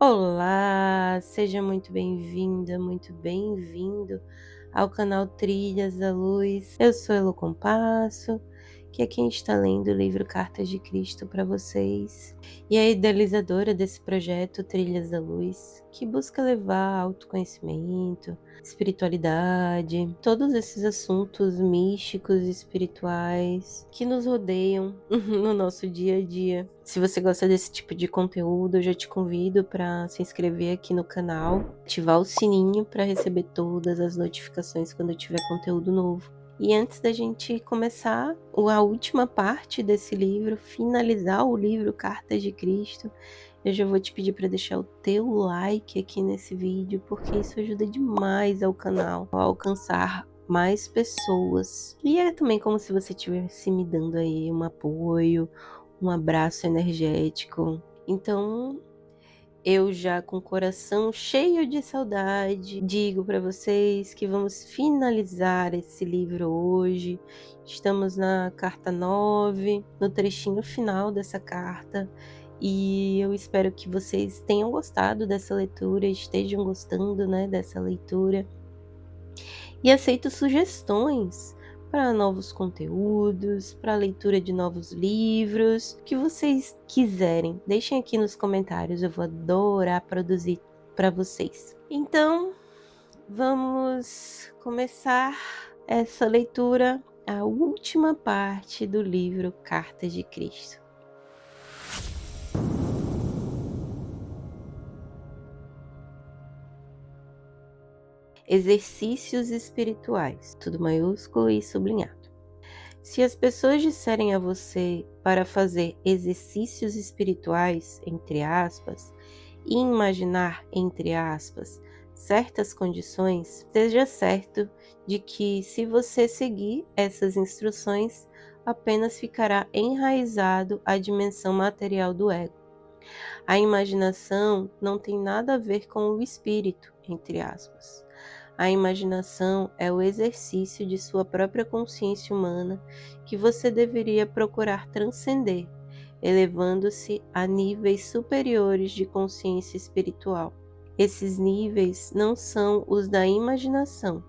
Olá, seja muito bem-vinda, muito bem-vindo ao canal Trilhas da Luz. Eu sou Elo Compasso, que é quem está lendo o livro Cartas de Cristo para vocês, e a idealizadora desse projeto Trilhas da Luz, que busca levar autoconhecimento, espiritualidade, todos esses assuntos místicos e espirituais que nos rodeiam no nosso dia a dia. Se você gosta desse tipo de conteúdo, eu já te convido para se inscrever aqui no canal, ativar o sininho para receber todas as notificações quando tiver conteúdo novo. E antes da gente começar a última parte desse livro, finalizar o livro Cartas de Cristo, eu já vou te pedir para deixar o teu like aqui nesse vídeo, porque isso ajuda demais ao canal a alcançar mais pessoas. E é também como se você estivesse me dando aí um apoio, um abraço energético. Então, eu já com o coração cheio de saudade, digo para vocês que vamos finalizar esse livro hoje. Estamos na carta 9, no trechinho final dessa carta, e eu espero que vocês tenham gostado dessa leitura, estejam gostando, dessa leitura. E aceito sugestões para novos conteúdos, para a leitura de novos livros, o que vocês quiserem. Deixem aqui nos comentários, eu vou adorar produzir para vocês. Então, vamos começar essa leitura, a última parte do livro Cartas de Cristo. Exercícios espirituais, tudo maiúsculo e sublinhado. Se as pessoas disserem a você para fazer exercícios espirituais, entre aspas, e imaginar, entre aspas, certas condições, esteja certo de que, se você seguir essas instruções, apenas ficará enraizado à dimensão material do ego. A imaginação não tem nada a ver com o espírito, entre aspas. A imaginação é o exercício de sua própria consciência humana que você deveria procurar transcender, elevando-se a níveis superiores de consciência espiritual. Esses níveis não são os da imaginação,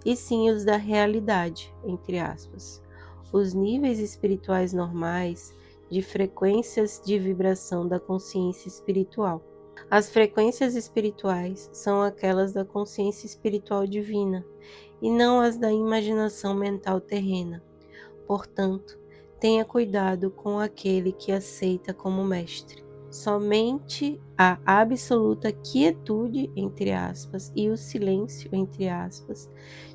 e sim os da realidade, entre aspas. Os níveis espirituais normais de frequências de vibração da consciência espiritual. As frequências espirituais são aquelas da consciência espiritual divina, e não as da imaginação mental terrena. Portanto, tenha cuidado com aquele que aceita como mestre. Somente a absoluta quietude, entre aspas, e o silêncio, entre aspas,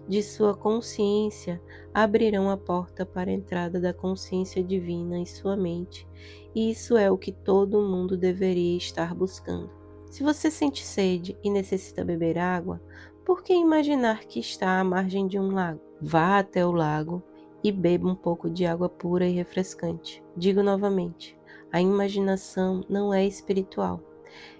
de sua consciência abrirão a porta para a entrada da consciência divina em sua mente, e isso é o que todo mundo deveria estar buscando. Se você sente sede e necessita beber água, por que imaginar que está à margem de um lago? Vá até o lago e beba um pouco de água pura e refrescante. Digo novamente, a imaginação não é espiritual,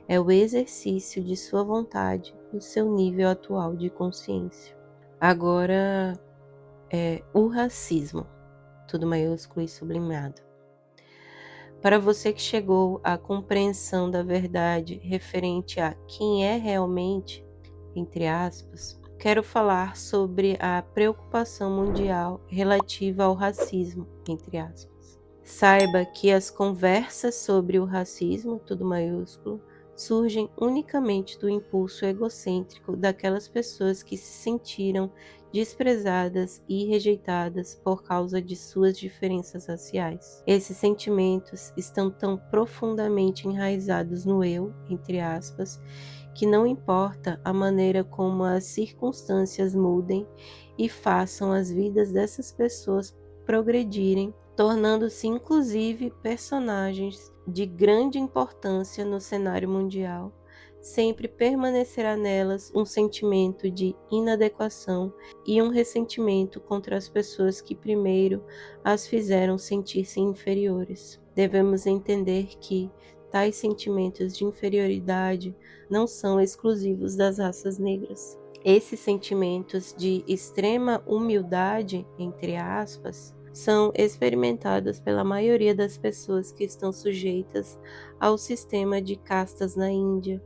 é o exercício de sua vontade no seu nível atual de consciência. Agora o racismo, tudo maiúsculo e sublinhado. Para você que chegou à compreensão da verdade referente a quem é realmente, entre aspas, quero falar sobre a preocupação mundial relativa ao racismo, entre aspas. Saiba que as conversas sobre o racismo, tudo maiúsculo, surgem unicamente do impulso egocêntrico daquelas pessoas que se sentiram desprezadas e rejeitadas por causa de suas diferenças raciais. Esses sentimentos estão tão profundamente enraizados no eu, entre aspas, que não importa a maneira como as circunstâncias mudem e façam as vidas dessas pessoas progredirem, tornando-se inclusive personagens de grande importância no cenário mundial, sempre permanecerá nelas um sentimento de inadequação e um ressentimento contra as pessoas que primeiro as fizeram sentir-se inferiores. Devemos entender que tais sentimentos de inferioridade não são exclusivos das raças negras. Esses sentimentos de extrema humildade, entre aspas, são experimentadas pela maioria das pessoas que estão sujeitas ao sistema de castas na Índia,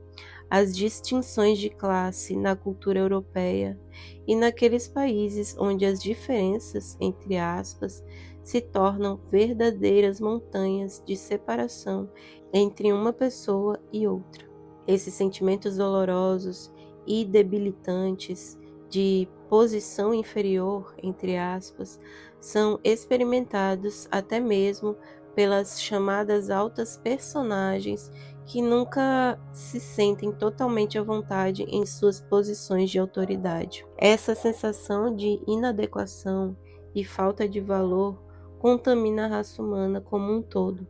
as distinções de classe na cultura europeia e naqueles países onde as diferenças, entre aspas, se tornam verdadeiras montanhas de separação entre uma pessoa e outra. Esses sentimentos dolorosos e debilitantes de posição inferior, entre aspas, são experimentados até mesmo pelas chamadas altas personagens que nunca se sentem totalmente à vontade em suas posições de autoridade. Essa sensação de inadequação e falta de valor contamina a raça humana como um todo,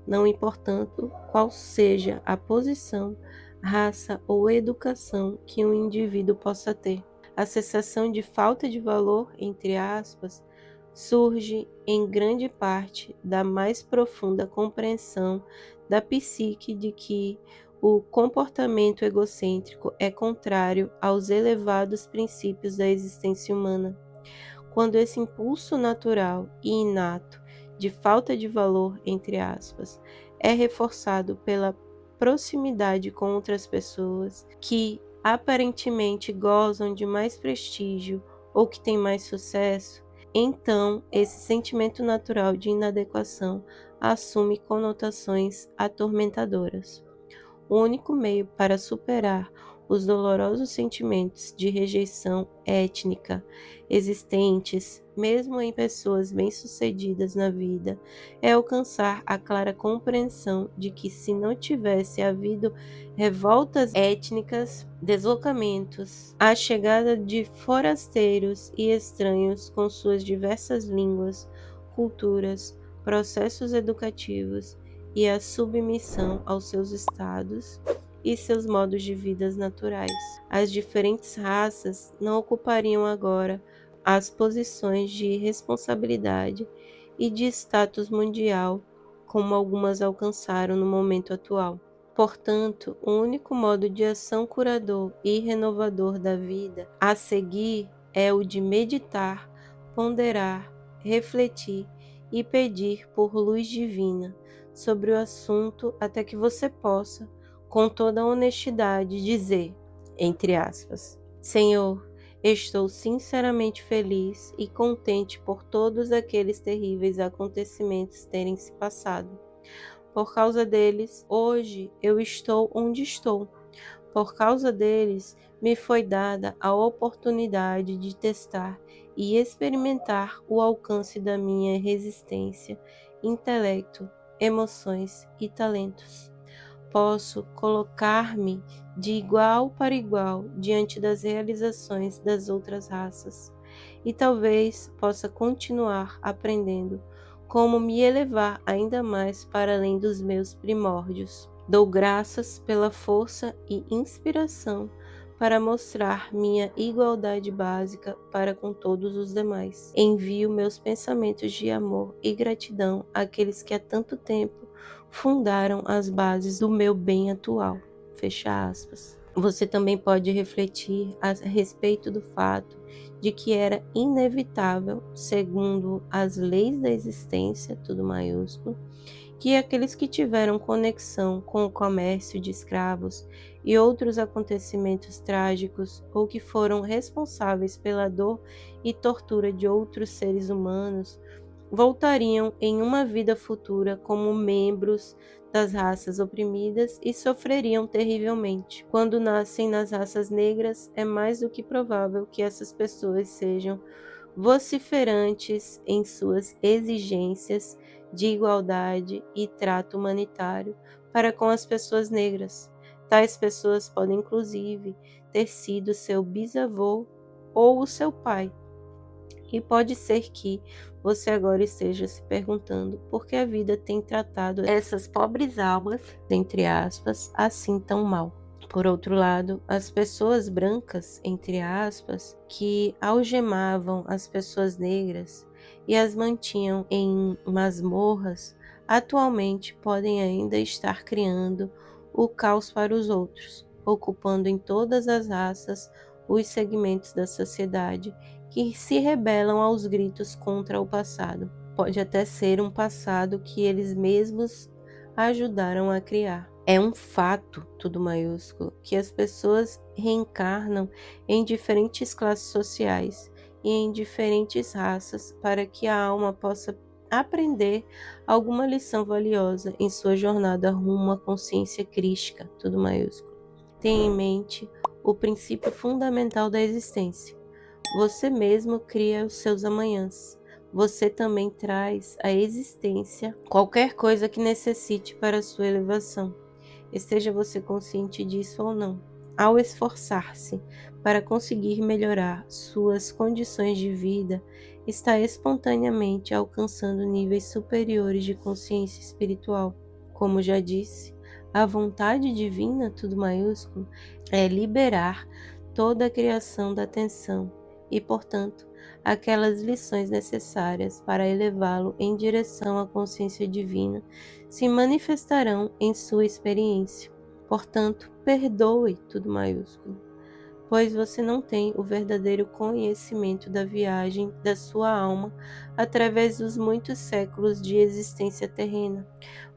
não importando qual seja a posição, raça ou educação que um indivíduo possa ter. A sensação de falta de valor, entre aspas, surge em grande parte da mais profunda compreensão da psique de que o comportamento egocêntrico é contrário aos elevados princípios da existência humana. Quando esse impulso natural e inato de falta de valor, entre aspas, é reforçado pela proximidade com outras pessoas que aparentemente gozam de mais prestígio ou que têm mais sucesso, então esse sentimento natural de inadequação assume conotações atormentadoras. O único meio para superar os dolorosos sentimentos de rejeição étnica existentes, mesmo em pessoas bem-sucedidas na vida, é alcançar a clara compreensão de que, se não tivesse havido revoltas étnicas, deslocamentos, a chegada de forasteiros e estranhos com suas diversas línguas, culturas, processos educativos e a submissão aos seus estados e seus modos de vida naturais. As diferentes raças não ocupariam agora as posições de responsabilidade e de status mundial como algumas alcançaram no momento atual. Portanto, o único modo de ação curador e renovador da vida a seguir é o de meditar, ponderar, refletir e pedir por luz divina sobre o assunto até que você possa, com toda a honestidade, dizer, entre aspas, Senhor, estou sinceramente feliz e contente por todos aqueles terríveis acontecimentos terem se passado. Por causa deles, hoje eu estou onde estou. Por causa deles, me foi dada a oportunidade de testar e experimentar o alcance da minha resistência, intelecto, emoções e talentos. Posso colocar-me de igual para igual diante das realizações das outras raças e talvez possa continuar aprendendo como me elevar ainda mais para além dos meus primórdios. Dou graças pela força e inspiração para mostrar minha igualdade básica para com todos os demais. Envio meus pensamentos de amor e gratidão àqueles que há tanto tempo fundaram as bases do meu bem atual. Fecha aspas. Você também pode refletir a respeito do fato de que era inevitável, segundo as leis da existência, tudo maiúsculo, que aqueles que tiveram conexão com o comércio de escravos e outros acontecimentos trágicos ou que foram responsáveis pela dor e tortura de outros seres humanos voltariam em uma vida futura como membros das raças oprimidas e sofreriam terrivelmente. Quando nascem nas raças negras, é mais do que provável que essas pessoas sejam vociferantes em suas exigências de igualdade e trato humanitário para com as pessoas negras. Tais pessoas podem, inclusive, ter sido seu bisavô ou o seu pai. E pode ser que você agora esteja se perguntando por que a vida tem tratado essas pobres almas, entre aspas, assim tão mal. Por outro lado, as pessoas brancas, entre aspas, que algemavam as pessoas negras e as mantinham em masmorras, atualmente podem ainda estar criando o caos para os outros, ocupando em todas as raças os segmentos da sociedade que se rebelam aos gritos contra o passado. Pode até ser um passado que eles mesmos ajudaram a criar. É um fato, tudo maiúsculo, que as pessoas reencarnam em diferentes classes sociais e em diferentes raças para que a alma possa aprender alguma lição valiosa em sua jornada rumo à consciência crística, tudo maiúsculo. Tenha em mente o princípio fundamental da existência. Você mesmo cria os seus amanhãs. Você também traz à existência qualquer coisa que necessite para a sua elevação. Esteja você consciente disso ou não. Ao esforçar-se para conseguir melhorar suas condições de vida, está espontaneamente alcançando níveis superiores de consciência espiritual. Como já disse, a vontade divina, tudo maiúsculo, é liberar toda a criação da atenção e, portanto, aquelas lições necessárias para elevá-lo em direção à consciência divina se manifestarão em sua experiência. Portanto, perdoe, tudo maiúsculo, pois você não tem o verdadeiro conhecimento da viagem da sua alma através dos muitos séculos de existência terrena.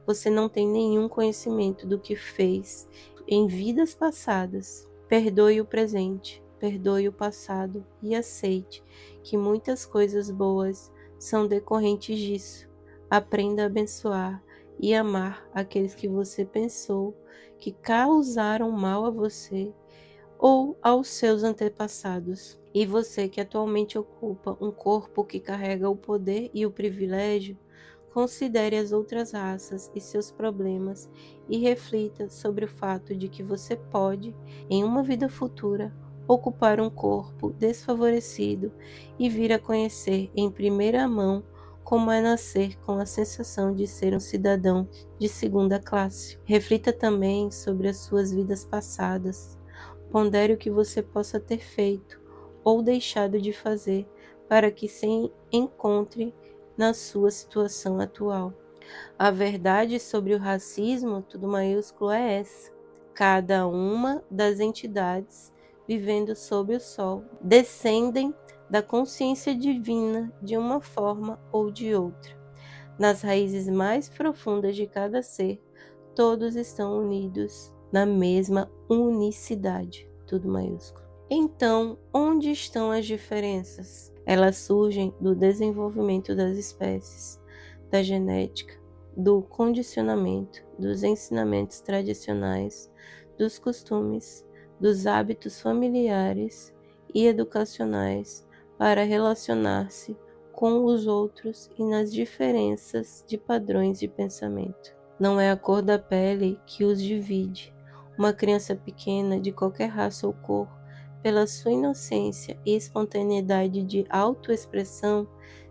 Você não tem nenhum conhecimento do que fez em vidas passadas. Perdoe o presente, perdoe o passado e aceite que muitas coisas boas são decorrentes disso. Aprenda a abençoar e amar aqueles que você pensou que causaram mal a você ou aos seus antepassados. E você que atualmente ocupa um corpo que carrega o poder e o privilégio, considere as outras raças e seus problemas e reflita sobre o fato de que você pode, em uma vida futura, ocupar um corpo desfavorecido e vir a conhecer em primeira mão como é nascer com a sensação de ser um cidadão de segunda classe. Reflita também sobre as suas vidas passadas. Pondere o que você possa ter feito ou deixado de fazer para que se encontre na sua situação atual. A verdade sobre o racismo, tudo maiúsculo, é essa. Cada uma das entidades vivendo sob o sol descendem da consciência divina de uma forma ou de outra. Nas raízes mais profundas de cada ser, todos estão unidos na mesma unicidade, tudo maiúsculo. Então, onde estão as diferenças? Elas surgem do desenvolvimento das espécies, da genética, do condicionamento, dos ensinamentos tradicionais, dos costumes, dos hábitos familiares e educacionais para relacionar-se com os outros e nas diferenças de padrões de pensamento. Não é a cor da pele que os divide. Uma criança pequena, de qualquer raça ou cor, pela sua inocência e espontaneidade de autoexpressão,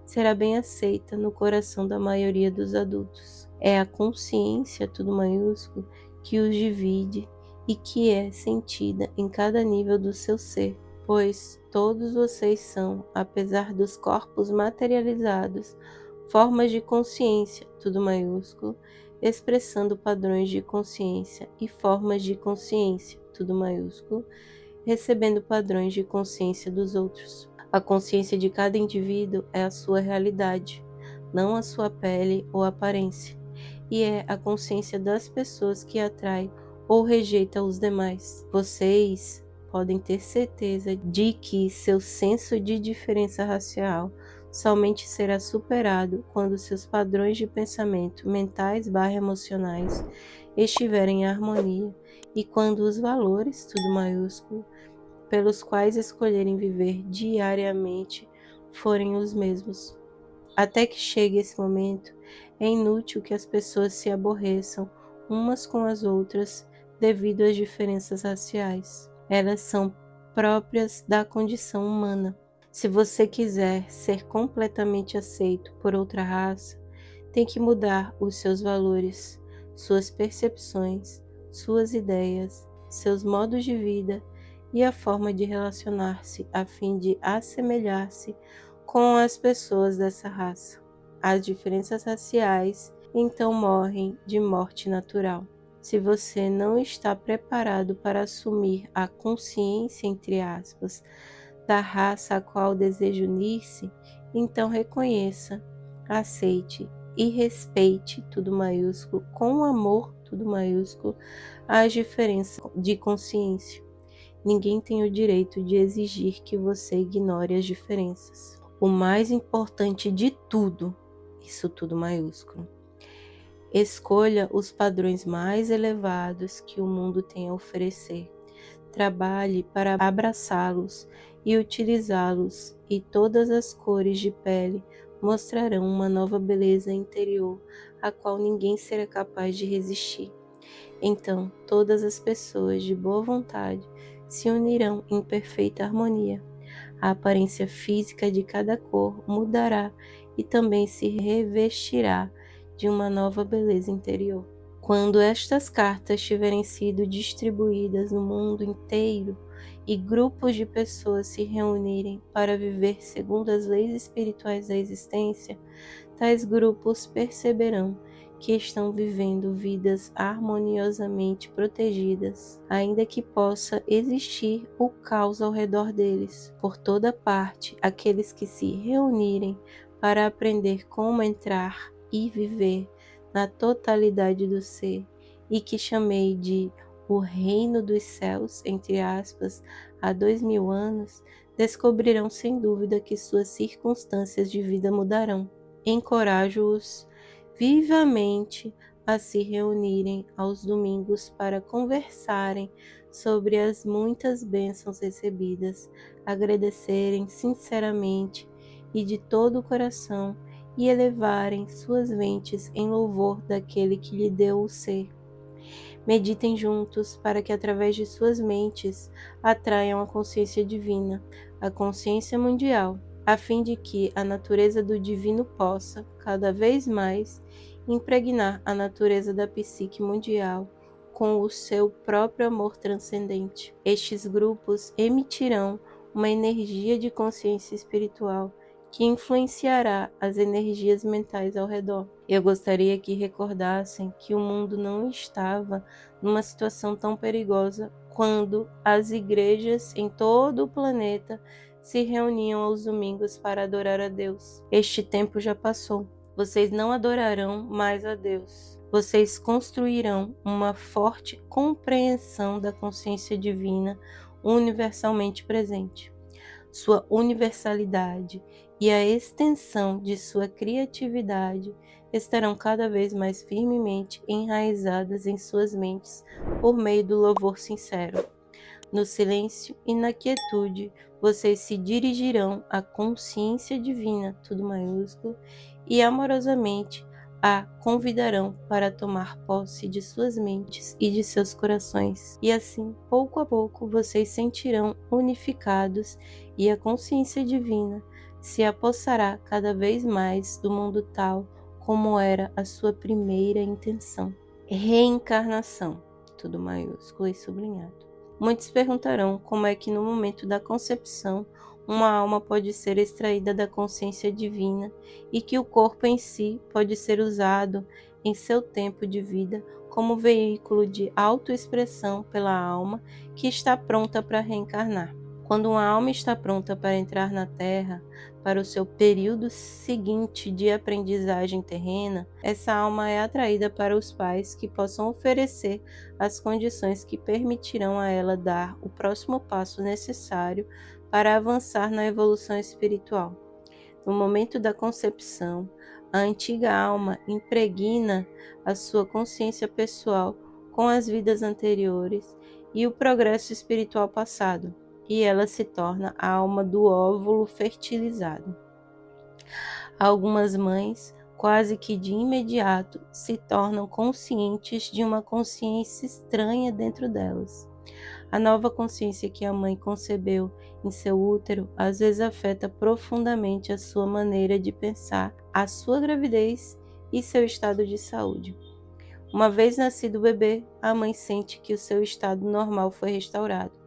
será bem aceita no coração da maioria dos adultos. É a consciência, tudo maiúsculo, que os divide e que é sentida em cada nível do seu ser, pois todos vocês são, apesar dos corpos materializados, formas de consciência, tudo maiúsculo, expressando padrões de consciência e formas de consciência, tudo maiúsculo, recebendo padrões de consciência dos outros. A consciência de cada indivíduo é a sua realidade, não a sua pele ou aparência, e é a consciência das pessoas que atrai ou rejeita os demais. Vocês podem ter certeza de que seu senso de diferença racial somente será superado quando seus padrões de pensamento mentais/emocionais estiverem em harmonia e quando os valores, tudo maiúsculo, pelos quais escolherem viver diariamente forem os mesmos. Até que chegue esse momento, é inútil que as pessoas se aborreçam umas com as outras devido às diferenças raciais. Elas são próprias da condição humana. Se você quiser ser completamente aceito por outra raça, tem que mudar os seus valores, suas percepções, suas ideias, seus modos de vida e a forma de relacionar-se a fim de assemelhar-se com as pessoas dessa raça. As diferenças raciais então morrem de morte natural. Se você não está preparado para assumir a consciência, entre aspas, da raça a qual deseja unir-se, então reconheça, aceite e respeite, tudo maiúsculo, com amor, tudo maiúsculo, as diferenças de consciência. Ninguém tem o direito de exigir que você ignore as diferenças. O mais importante de tudo, isso tudo maiúsculo, escolha os padrões mais elevados que o mundo tem a oferecer. Trabalhe para abraçá-los e utilizá-los, e todas as cores de pele mostrarão uma nova beleza interior, a qual ninguém será capaz de resistir. Então, todas as pessoas de boa vontade se unirão em perfeita harmonia. A aparência física de cada cor mudará e também se revestirá de uma nova beleza interior. Quando estas cartas tiverem sido distribuídas no mundo inteiro e grupos de pessoas se reunirem para viver segundo as leis espirituais da existência, tais grupos perceberão que estão vivendo vidas harmoniosamente protegidas, ainda que possa existir o caos ao redor deles. Por toda parte, aqueles que se reunirem para aprender como entrar e viver na totalidade do ser, e que chamei de o reino dos céus, entre aspas, há 2000 anos, descobrirão sem dúvida que suas circunstâncias de vida mudarão. Encorajo-os vivamente a se reunirem aos domingos para conversarem sobre as muitas bênçãos recebidas, agradecerem sinceramente e de todo o coração e elevarem suas mentes em louvor daquele que lhe deu o ser. Meditem juntos para que através de suas mentes atraiam a consciência divina, a consciência mundial, a fim de que a natureza do divino possa, cada vez mais, impregnar a natureza da psique mundial com o seu próprio amor transcendente. Estes grupos emitirão uma energia de consciência espiritual que influenciará as energias mentais ao redor. Eu gostaria que recordassem que o mundo não estava numa situação tão perigosa quando as igrejas em todo o planeta se reuniam aos domingos para adorar a Deus. Este tempo já passou. Vocês não adorarão mais a Deus. Vocês construirão uma forte compreensão da consciência divina universalmente presente. Sua universalidade e a extensão de sua criatividade estarão cada vez mais firmemente enraizadas em suas mentes por meio do louvor sincero. No silêncio e na quietude, vocês se dirigirão à consciência divina, tudo maiúsculo, e amorosamente a convidarão para tomar posse de suas mentes e de seus corações. E assim, pouco a pouco, vocês sentirão unificados e a consciência divina se apossará cada vez mais do mundo tal como era a sua primeira intenção. Reencarnação, tudo maiúsculo e sublinhado. Muitos perguntarão como é que no momento da concepção uma alma pode ser extraída da consciência divina e que o corpo em si pode ser usado em seu tempo de vida como veículo de autoexpressão pela alma que está pronta para reencarnar. Quando uma alma está pronta para entrar na Terra, para o seu período seguinte de aprendizagem terrena, essa alma é atraída para os pais que possam oferecer as condições que permitirão a ela dar o próximo passo necessário para avançar na evolução espiritual. No momento da concepção, a antiga alma impregna a sua consciência pessoal com as vidas anteriores e o progresso espiritual passado, e ela se torna a alma do óvulo fertilizado. Algumas mães, quase que de imediato, se tornam conscientes de uma consciência estranha dentro delas. A nova consciência que a mãe concebeu em seu útero às vezes afeta profundamente a sua maneira de pensar, a sua gravidez e seu estado de saúde. Uma vez nascido o bebê, a mãe sente que o seu estado normal foi restaurado.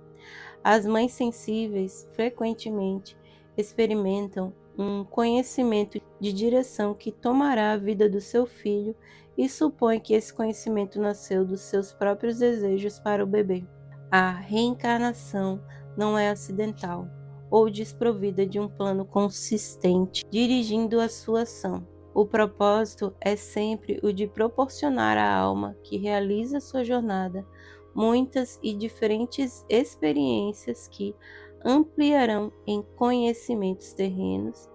As mães sensíveis, frequentemente, experimentam um conhecimento de direção que tomará a vida do seu filho e supõe que esse conhecimento nasceu dos seus próprios desejos para o bebê. A reencarnação não é acidental. ou desprovida de um plano consistente dirigindo a sua ação. O propósito é sempre o de proporcionar à alma que realiza sua jornada muitas e diferentes experiências que ampliarão em conhecimentos terrenos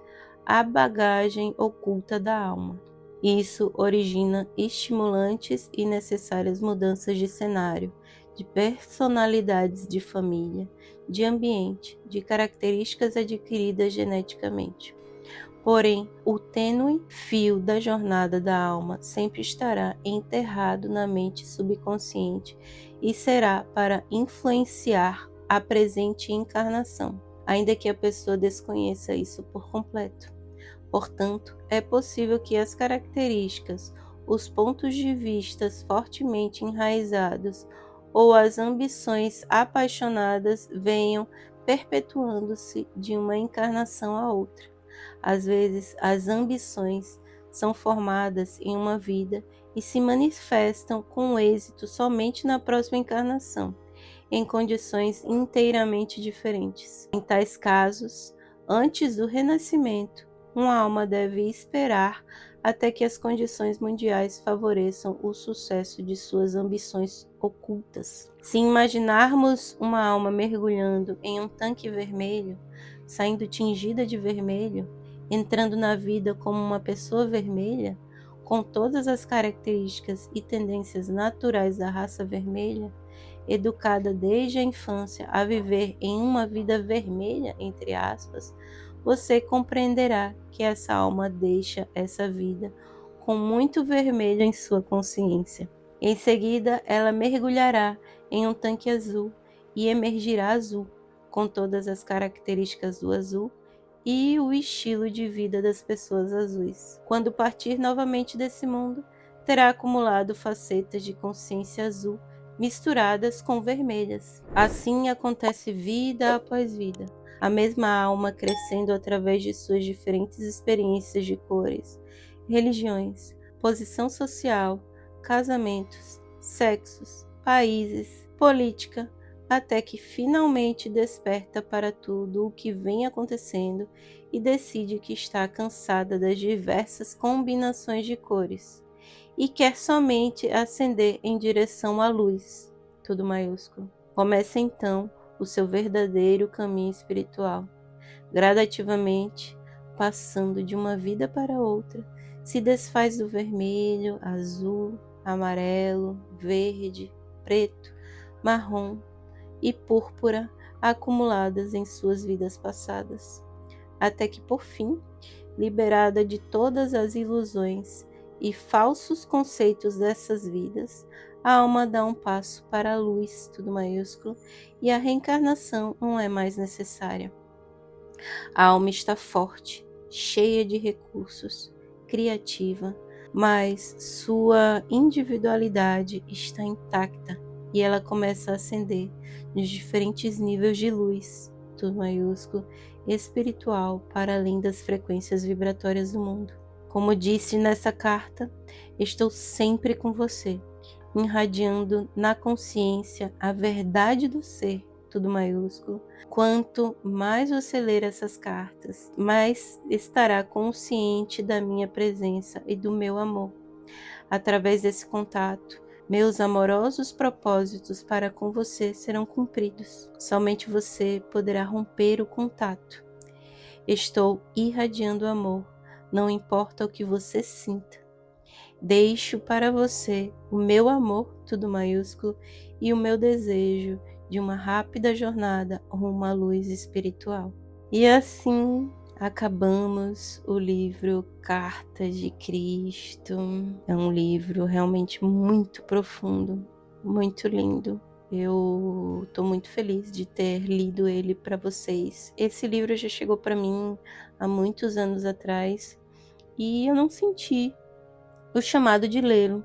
a bagagem oculta da alma. Isso origina estimulantes e necessárias mudanças de cenário, de personalidades de família, de ambiente, de características adquiridas geneticamente. Porém, o tênue fio da jornada da alma sempre estará enterrado na mente subconsciente e será para influenciar a presente encarnação, ainda que a pessoa desconheça isso por completo. Portanto, é possível que as características, os pontos de vista fortemente enraizados ou as ambições apaixonadas venham perpetuando-se de uma encarnação a outra. Às vezes, as ambições são formadas em uma vida e se manifestam com êxito somente na próxima encarnação, em condições inteiramente diferentes. Em tais casos, antes do renascimento, uma alma deve esperar até que as condições mundiais favoreçam o sucesso de suas ambições ocultas. Se imaginarmos uma alma mergulhando em um tanque vermelho, saindo tingida de vermelho, entrando na vida como uma pessoa vermelha, com todas as características e tendências naturais da raça vermelha, educada desde a infância a viver em uma vida vermelha, entre aspas, você compreenderá que essa alma deixa essa vida com muito vermelho em sua consciência. Em seguida, ela mergulhará em um tanque azul e emergirá azul, com todas as características do azul e o estilo de vida das pessoas azuis. Quando partir novamente desse mundo, terá acumulado facetas de consciência azul misturadas com vermelhas. Assim acontece vida após vida, a mesma alma crescendo através de suas diferentes experiências de cores, religiões, posição social, casamentos, sexos, países, política, até que finalmente desperta para tudo o que vem acontecendo e decide que está cansada das diversas combinações de cores e quer somente ascender em direção à luz, tudo maiúsculo. Começa então o seu verdadeiro caminho espiritual. Gradativamente, passando de uma vida para outra, se desfaz do vermelho, azul, amarelo, verde, preto, marrom e púrpura acumuladas em suas vidas passadas, até que por fim, liberada de todas as ilusões e falsos conceitos dessas vidas, a alma dá um passo para a luz, tudo maiúsculo, e a reencarnação não é mais necessária. A alma está forte, cheia de recursos, criativa, mas sua individualidade está intacta e ela começa a ascender nos diferentes níveis de luz, tudo maiúsculo, espiritual, para além das frequências vibratórias do mundo. Como disse nessa carta, estou sempre com você, irradiando na consciência a verdade do ser, tudo maiúsculo. Quanto mais você ler essas cartas, mais estará consciente da minha presença e do meu amor. Através desse contato, meus amorosos propósitos para com você serão cumpridos. Somente você poderá romper o contato. Estou irradiando amor, não importa o que você sinta. Deixo para você o meu amor, tudo maiúsculo, e o meu desejo de uma rápida jornada rumo à luz espiritual. E assim acabamos o livro Cartas de Cristo. É um livro realmente muito profundo, muito lindo. Eu estou muito feliz de ter lido ele para vocês. Esse livro já chegou para mim há muitos anos atrás e eu não senti o chamado de lê-lo.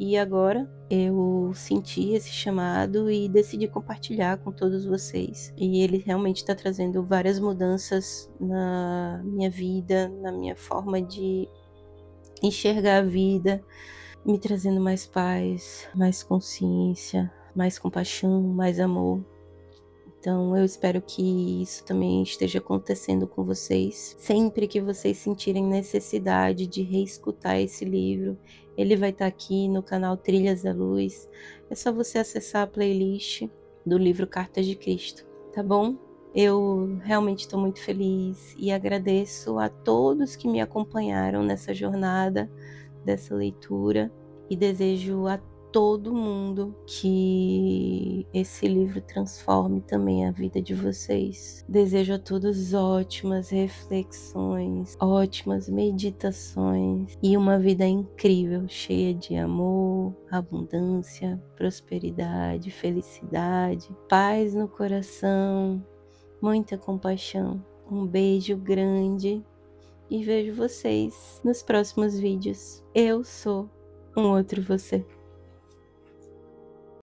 E agora eu senti esse chamado e decidi compartilhar com todos vocês. E ele realmente está trazendo várias mudanças na minha vida, na minha forma de enxergar a vida, me trazendo mais paz, mais consciência, mais compaixão, mais amor. Então eu espero que isso também esteja acontecendo com vocês. Sempre que vocês sentirem necessidade de reescutar esse livro, ele vai estar aqui no canal Trilhas da Luz. É só você acessar a playlist do livro Cartas de Cristo, tá bom? Eu realmente estou muito feliz e agradeço a todos que me acompanharam nessa jornada dessa leitura e desejo a todo mundo que esse livro transforme também a vida de vocês. Desejo a todos ótimas reflexões, ótimas meditações e uma vida incrível, cheia de amor, abundância, prosperidade, felicidade, paz no coração, muita compaixão. Um beijo grande e vejo vocês nos próximos vídeos. Eu sou um outro você.